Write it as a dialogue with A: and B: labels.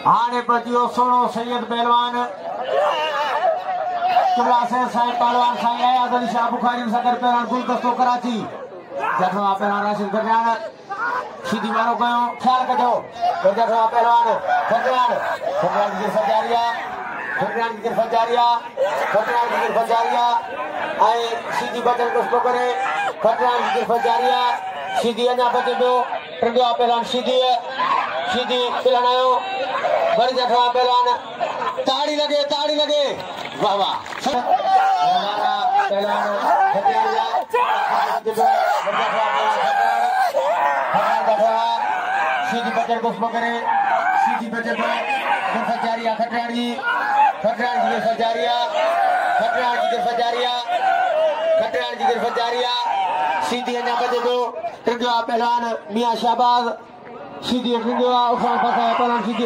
A: हाणे बचियो सोनो सैयद पहलवान किबला से साईं पहलवान साईं आयाज़ अली शाह बुखारी सदर पहलवान गुलदस्तो कराची जठवा पहलवान राशिद खटियाण सीधी मारो कयो ख्याल कजो जठवा पहलवान खटियाण खटियाण की सजारिया खटियाण की सजारिया खटियाण की सजारिया आई सीधी बचन गुस्तो करे खटियाण की सजारिया सीधी अञा बचे पियो टिंडिया पहलवान सीधी सीधी पहलवान आयो वरी जठवा पहलवान ताड़ी लगे वाह वाह पहलवान खटियाण सीधी बचन गुस्तो करे सीधी बचन सजारिया खटियाण की सजारिया खटियाण की सजारिया सीधी अञा बचे पियो टिंडिया पहलवान मियां शाहबाज सीधी टिंडिया उस्मान फसा पहलवान सीधी